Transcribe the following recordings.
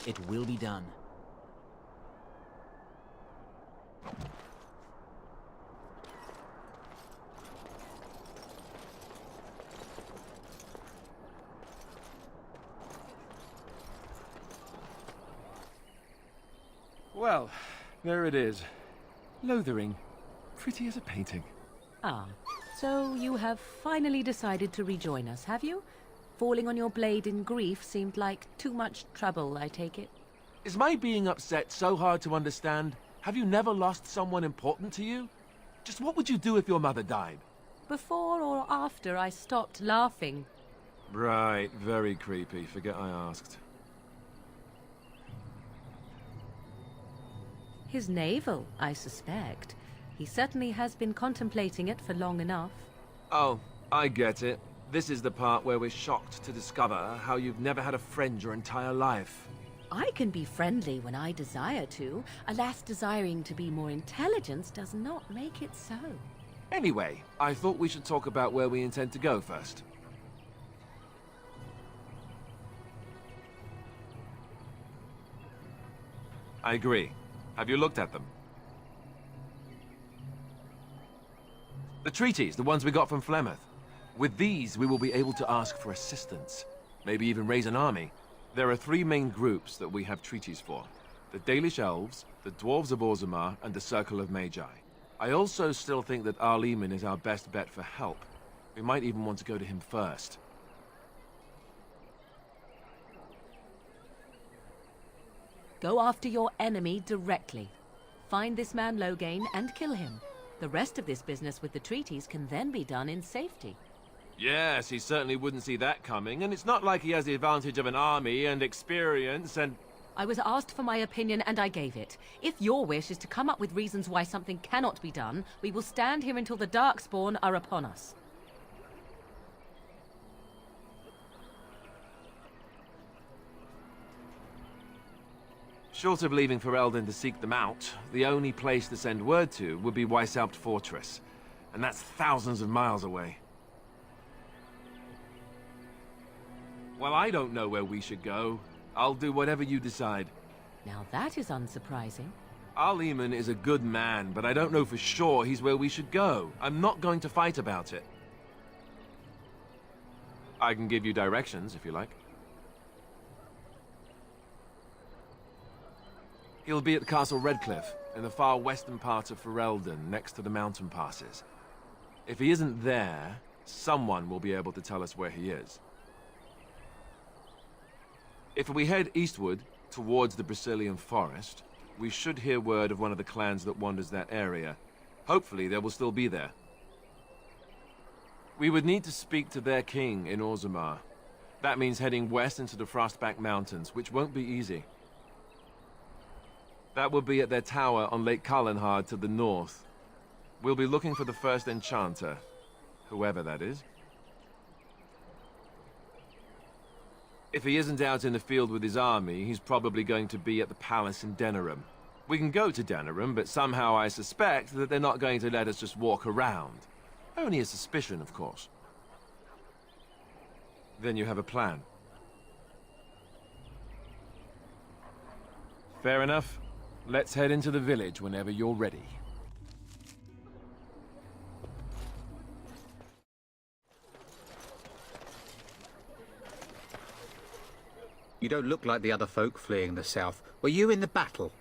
It will be done. Well, there it is. Lothering. Pretty as a painting. Ah, so you have finally decided to rejoin us, have you? Falling on your blade in grief seemed like too much trouble, I take it. Is my being upset so hard to understand? Have you never lost someone important to you? Just what would you do if your mother died? Before or after I stopped laughing? Right, very creepy. Forget I asked. His navel, I suspect. He certainly has been contemplating it for long enough. Oh, I get it. This is the part where we're shocked to discover how you've never had a friend your entire life. I can be friendly when I desire to. Alas, desiring to be more intelligent does not make it so. Anyway, I thought we should talk about where we intend to go first. I agree. Have you looked at them? The treaties, the ones we got from Flemeth. With these, we will be able to ask for assistance. Maybe even raise an army. There are 3 main groups that we have treaties for. The Dalish Elves, the Dwarves of Orzammar, and the Circle of Magi. I also still think that Arleman is our best bet for help. We might even want to go to him first. Go after your enemy directly. Find this man Loghain and kill him. The rest of this business with the treaties can then be done in safety. Yes, he certainly wouldn't see that coming, and it's not like he has the advantage of an army and experience and... I was asked for my opinion and I gave it. If your wish is to come up with reasons why something cannot be done, we will stand here until the Darkspawn are upon us. Short of leaving for Eldon to seek them out, the only place to send word to would be Weishaupt Fortress. And that's thousands of miles away. Well, I don't know where we should go. I'll do whatever you decide. Now that is unsurprising. Arleman is a good man, but I don't know for sure he's where we should go. I'm not going to fight about it. I can give you directions, if you like. He'll be at Castle Redcliffe, in the far western part of Ferelden, next to the mountain passes. If he isn't there, someone will be able to tell us where he is. If we head eastward, towards the Brazilian forest, we should hear word of one of the clans that wanders that area. Hopefully they will still be there. We would need to speak to their king in Orzammar. That means heading west into the Frostback Mountains, which won't be easy. That will be at their tower on Lake Kallenhard to the north. We'll be looking for the first enchanter, whoever that is. If he isn't out in the field with his army, he's probably going to be at the palace in Denerim. We can go to Denerim, but somehow I suspect that they're not going to let us just walk around. Only a suspicion, of course. Then you have a plan. Fair enough. Let's head into the village whenever you're ready. You don't look like the other folk fleeing the south. Were you in the battle?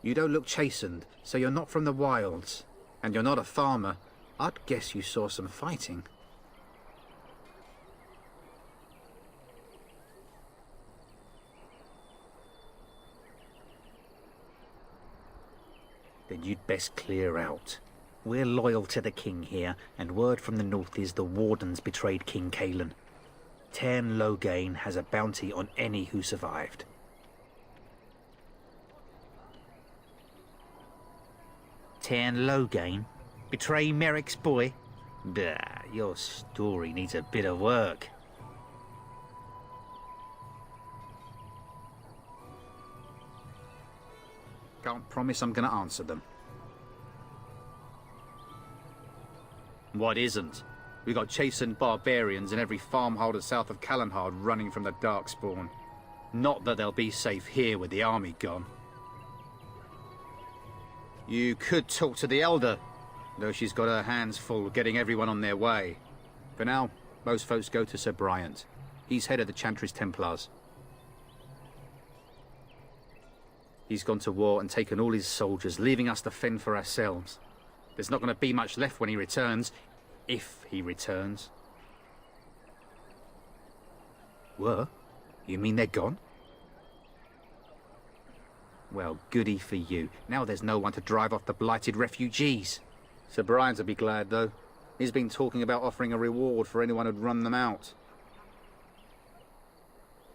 You don't look chastened, so you're not from the wilds. And you're not a farmer. I'd guess you saw some fighting. Then you'd best clear out. We're loyal to the king here, and word from the north is the wardens betrayed King Cailan. Tairn Loghain has a bounty on any who survived. Tairn Loghain? Betray Merrick's boy? Bah, your story needs a bit of work. Can't promise I'm going to answer them. What isn't? We got chastened barbarians in every farmholder south of Callanhard running from the Darkspawn. Not that they'll be safe here with the army gone. You could talk to the Elder, though she's got her hands full getting everyone on their way. For now, most folks go to Sir Bryant. He's head of the Chantry's Templars. He's gone to war and taken all his soldiers, leaving us to fend for ourselves. There's not going to be much left when he returns, if he returns. Were? You mean they're gone? Well, goody for you. Now there's no one to drive off the blighted refugees. Sir Brian'll be glad, though. He's been talking about offering a reward for anyone who'd run them out.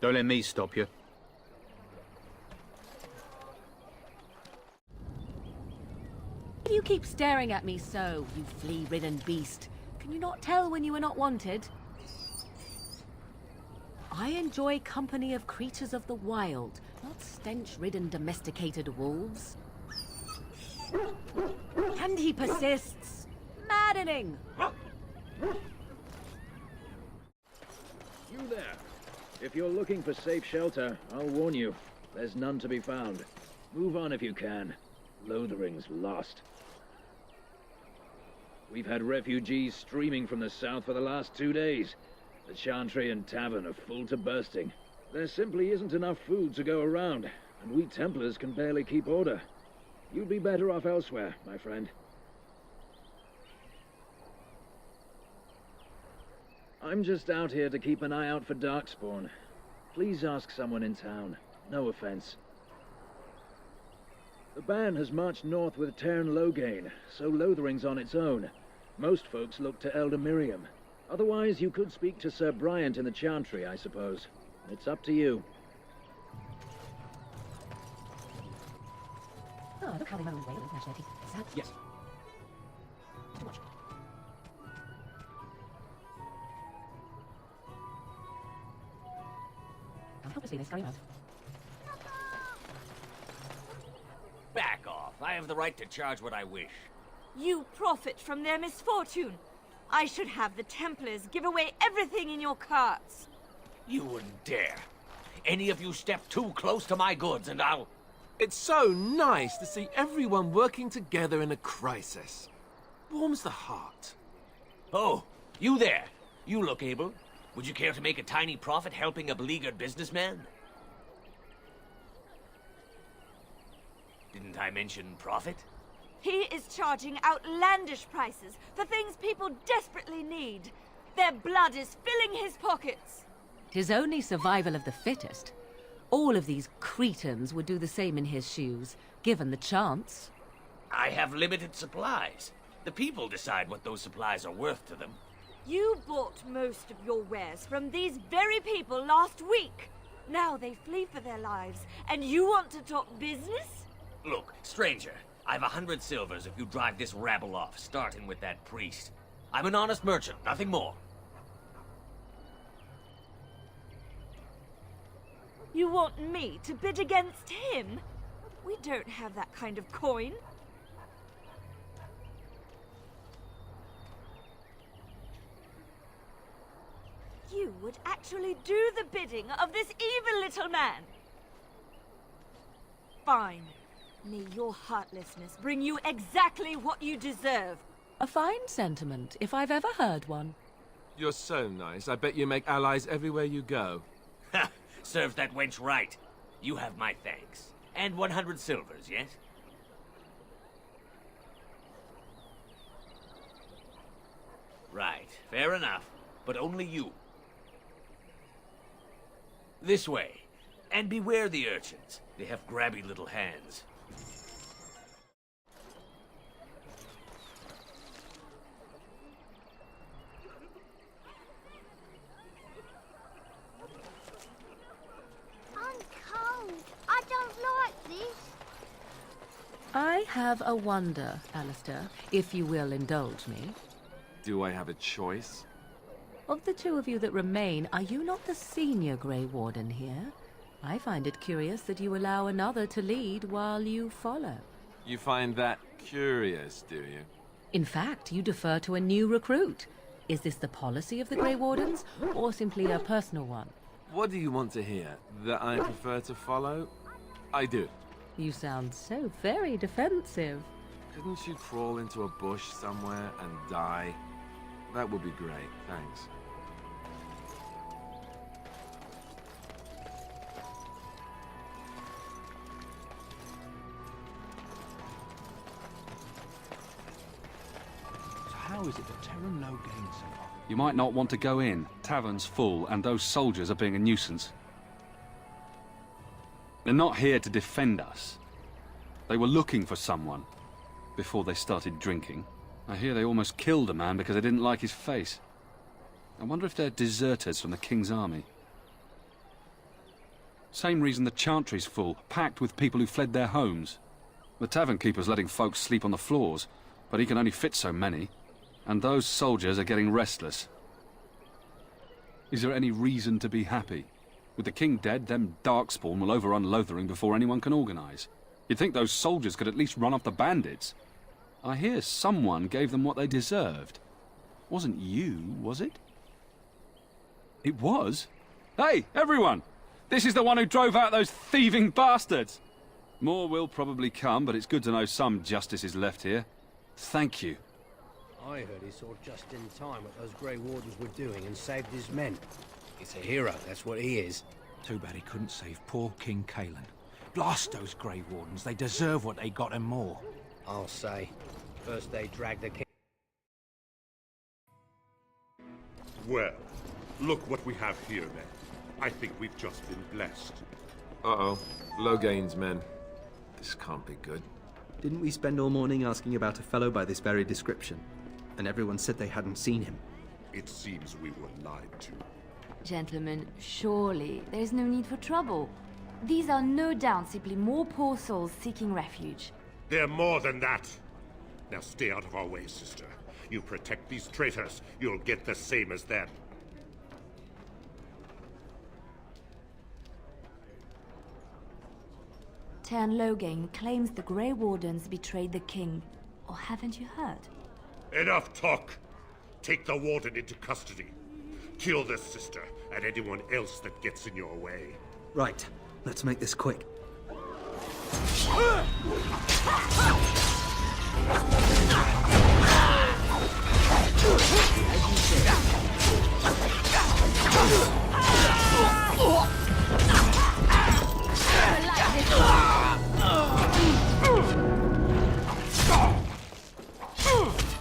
Don't let me stop you. Why do you keep staring at me so, you flea-ridden beast? Can you not tell when you are not wanted? I enjoy company of creatures of the wild, not stench-ridden domesticated wolves. And he persists. Maddening! You there. If you're looking for safe shelter, I'll warn you. There's none to be found. Move on if you can. Lothering's lost. We've had refugees streaming from the south for the last 2 days. The Chantry and Tavern are full to bursting. There simply isn't enough food to go around, and we Templars can barely keep order. You'd be better off elsewhere, my friend. I'm just out here to keep an eye out for Darkspawn. Please ask someone in town. No offense. The band has marched north with Tern Loghain, so Lothering's on its own. Most folks look to Elder Miriam. Otherwise, you could speak to Sir Bryant in the Chantry, I suppose. It's up to you. Oh, look how they moan and wail and gnash their teeth. Sad. Yes. Too much. How helplessly they scurry around. Back off. I have the right to charge what I wish. You profit from their misfortune. I should have the Templars give away everything in your carts. You wouldn't dare. Any of you step too close to my goods and I'll... It's so nice to see everyone working together in a crisis. Warms the heart. Oh, you there. You look able. Would you care to make a tiny profit helping a beleaguered businessman? Didn't I mention profit? He is charging outlandish prices for things people desperately need. Their blood is filling his pockets. 'Tis only survival of the fittest. All of these cretins would do the same in his shoes, given the chance. I have limited supplies. The people decide what those supplies are worth to them. You bought most of your wares from these very people last week. Now they flee for their lives, and you want to talk business? Look, stranger, I've 100 silvers if you drive this rabble off, starting with that priest. I'm an honest merchant, nothing more. You want me to bid against him? We don't have that kind of coin. You would actually do the bidding of this evil little man. Fine. May your heartlessness bring you exactly what you deserve. A fine sentiment, if I've ever heard one. You're so nice. I bet you make allies everywhere you go. Ha! Serves that wench right. You have my thanks. And 100 silvers, yes? Right, fair enough. But only you. This way. And beware the urchins. They have grabby little hands. I'm cold. I don't like this. I have a wonder, Alistair, if you will indulge me. Do I have a choice? Of the two of you that remain, are you not the senior Grey Warden here? I find it curious that you allow another to lead while you follow. You find that curious, do you? In fact, you defer to a new recruit. Is this the policy of the Grey Wardens, or simply a personal one? What do you want to hear? That I prefer to follow? I do. You sound so very defensive. Couldn't you crawl into a bush somewhere and die? That would be great, thanks. So how is it that Terran Logain so far? You might not want to go in. Tavern's full, and those soldiers are being a nuisance. They're not here to defend us. They were looking for someone before they started drinking. I hear they almost killed a man because they didn't like his face. I wonder if they're deserters from the King's army. Same reason the Chantry's full, packed with people who fled their homes. The tavern keeper's letting folks sleep on the floors, but he can only fit so many. And those soldiers are getting restless. Is there any reason to be happy? With the king dead, them Darkspawn will overrun Lothering before anyone can organize. You'd think those soldiers could at least run off the bandits. I hear someone gave them what they deserved. Wasn't you, was it? It was? Hey, everyone! This is the one who drove out those thieving bastards! More will probably come, but it's good to know some justice is left here. Thank you. I heard he saw just in time what those Grey Wardens were doing and saved his men. He's a hero, that's what he is. Too bad he couldn't save poor King Kalen. Blast those Grey Wardens, they deserve what they got and more. I'll say. First they dragged the king. Well, look what we have here, then. I think we've just been blessed. Uh-oh. Logain's men. This can't be good. Didn't we spend all morning asking about a fellow by this very description? And everyone said they hadn't seen him. It seems we were lied to. Gentlemen, surely there's no need for trouble. These are no doubt simply more poor souls seeking refuge. They're more than that. Now stay out of our way, sister. You protect these traitors, you'll get the same as them. Tern Logain claims the Grey Wardens betrayed the king. Or haven't you heard? Enough talk! Take the warden into custody. Kill this sister and anyone else that gets in your way. Right. Let's make this quick.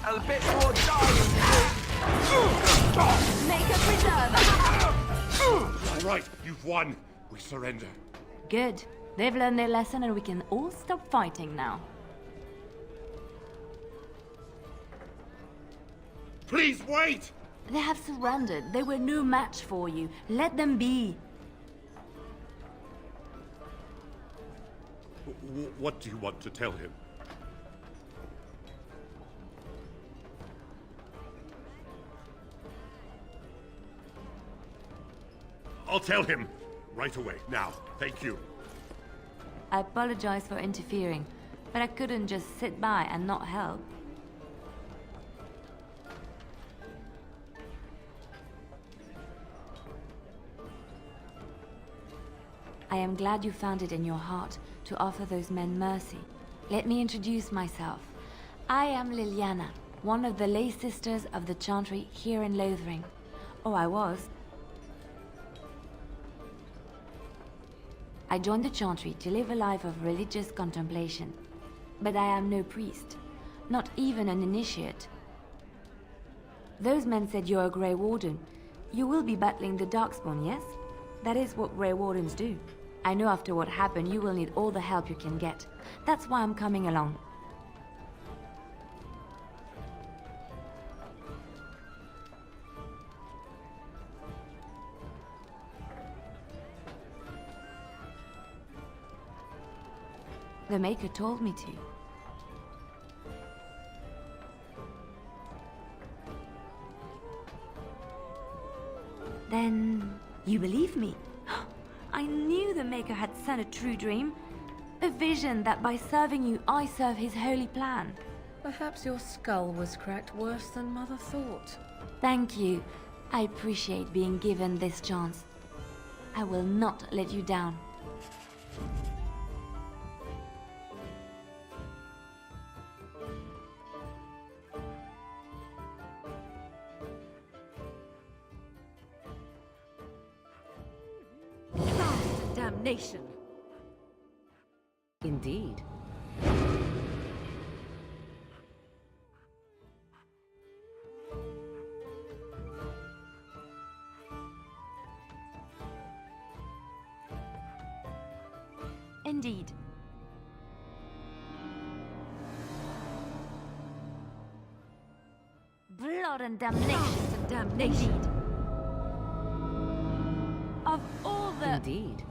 A bit more dying. Make a preserve! All right, you've won. We surrender. Good. They've learned their lesson and we can all stop fighting now. Please wait! They have surrendered. They were no match for you. Let them be. What do you want to tell him? I'll tell him right away, now. Thank you. I apologize for interfering, but I couldn't just sit by and not help. I am glad you found it in your heart to offer those men mercy. Let me introduce myself. I am Liliana, one of the lay sisters of the Chantry here in Lothering. Oh, I was. I joined the Chantry to live a life of religious contemplation. But I am no priest, not even an initiate. Those men said you're a Grey Warden. You will be battling the Darkspawn, yes? That is what Grey Wardens do. I know after what happened you will need all the help you can get. That's why I'm coming along. The Maker told me to. Then you believe me? I knew the Maker had sent a true dream. A vision that by serving you, I serve his holy plan. Perhaps your skull was cracked worse than Mother thought. Thank you. I appreciate being given this chance. I will not let you down. Damnation! Indeed. Indeed. Blood and damnation. And damnation. Indeed. Of all the... Indeed.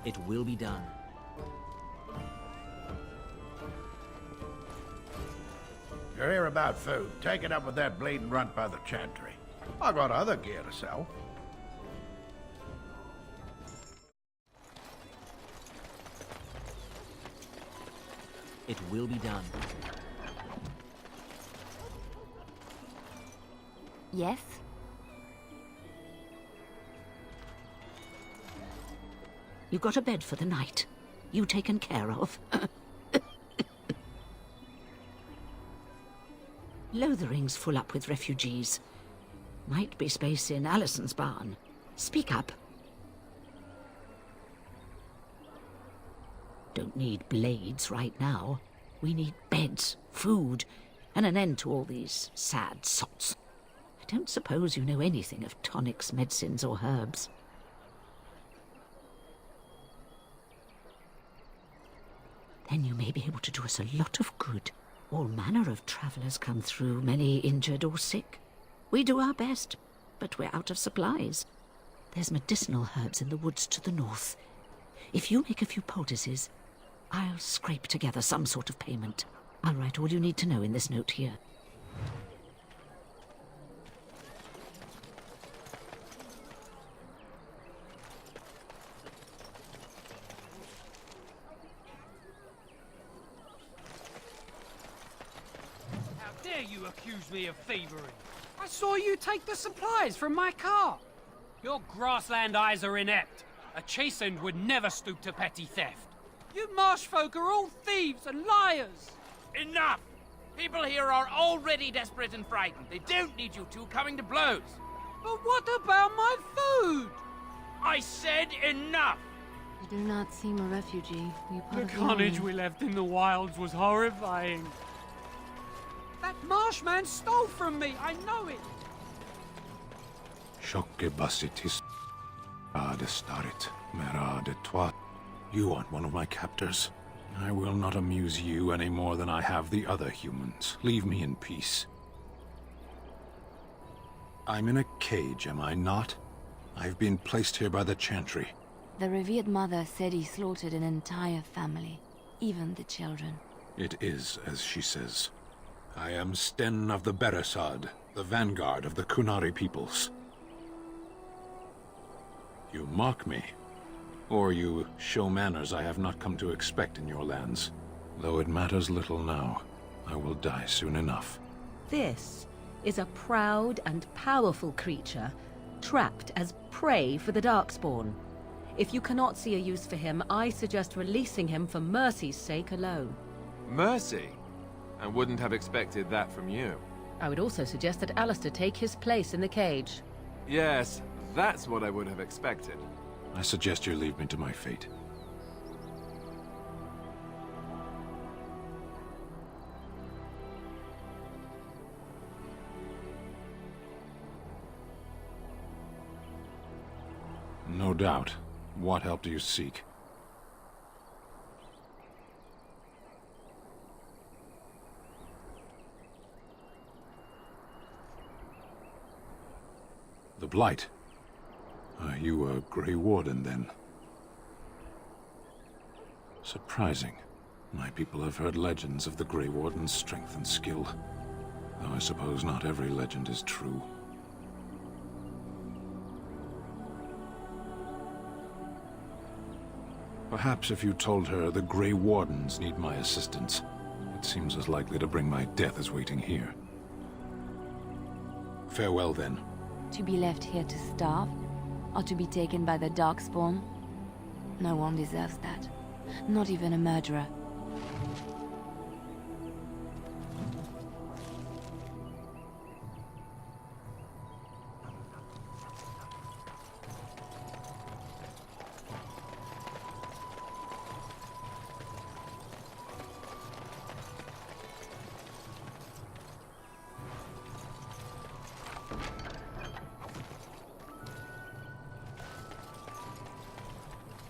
It will be done. You're here about food. Take it up with that bleeding runt by the chantry. I got other gear to sell. It will be done. Yes? You got a bed for the night? You taken care of? Lothering's full up with refugees. Might be space in Allison's barn. Speak up. Don't need blades right now. We need beds, food, and an end to all these sad sots. I don't suppose you know anything of tonics, medicines, or herbs. Then you may be able to do us a lot of good. All manner of travellers come through, many injured or sick. We do our best, but we're out of supplies. There's medicinal herbs in the woods to the north. If you make a few poultices, I'll scrape together some sort of payment. I'll write all you need to know in this note here. How dare you accuse me of thievery? I saw you take the supplies from my cart. Your grassland eyes are inept. A chastened would never stoop to petty theft. You marsh folk are all thieves and liars. Enough! People here are already desperate and frightened. They don't need you two coming to blows. But what about my food? I said enough! You do not seem a refugee. You The carnage we left in the wilds was horrifying. That marshman stole from me, I know it. You aren't one of my captors. I will not amuse you any more than I have the other humans. Leave me in peace. I'm in a cage, am I not? I've been placed here by the Chantry. The revered mother said he slaughtered an entire family, even the children. It is as she says. I am Sten of the Beresad, the vanguard of the Kunari peoples. You mock me, or you show manners I have not come to expect in your lands. Though it matters little now, I will die soon enough. This is a proud and powerful creature, trapped as prey for the Darkspawn. If you cannot see a use for him, I suggest releasing him for mercy's sake alone. Mercy? I wouldn't have expected that from you. I would also suggest that Alistair take his place in the cage. Yes, that's what I would have expected. I suggest you leave me to my fate. No doubt. What help do you seek? The Blight. Are you a Grey Warden, then? Surprising. My people have heard legends of the Grey Warden's strength and skill. Though I suppose not every legend is true. Perhaps if you told her the Grey Wardens need my assistance, it seems as likely to bring my death as waiting here. Farewell, then. To be left here to starve? Or to be taken by the Darkspawn? No one deserves that. Not even a murderer.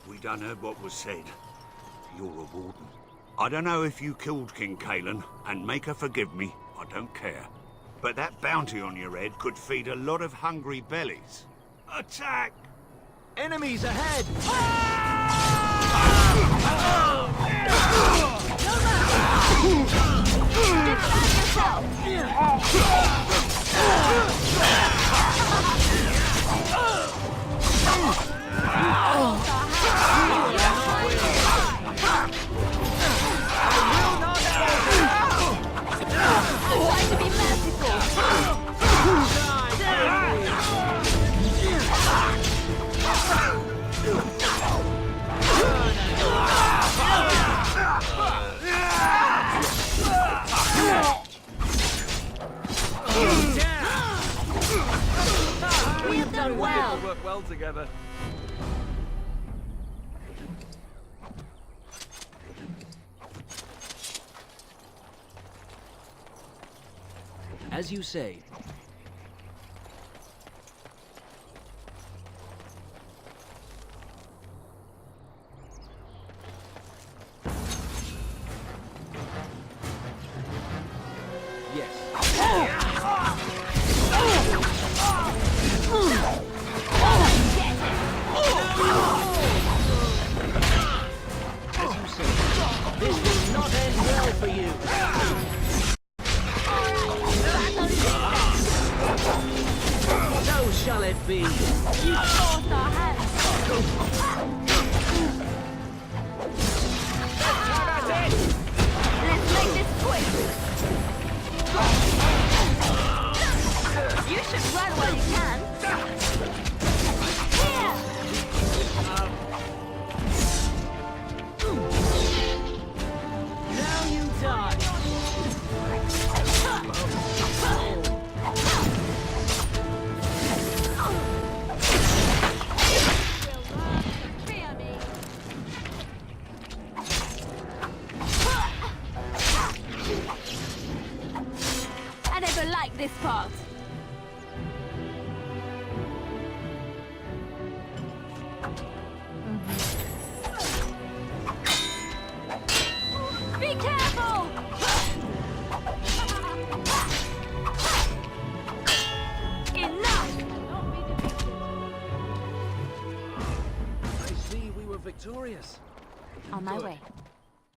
We done heard what was said. You're a warden. I don't know if you killed King Kalen, and make her forgive me, I don't care. But that bounty on your head could feed a lot of hungry bellies. Attack! Enemies ahead! Try to be merciful. We've done well. We work well together. As you say. This will not end well for you. So shall it be. You forced our hands. Let's make this quick. You should run while you can. Here. Now you die. I never liked this part. Be careful! Enough! I see we were victorious. On my Good. way.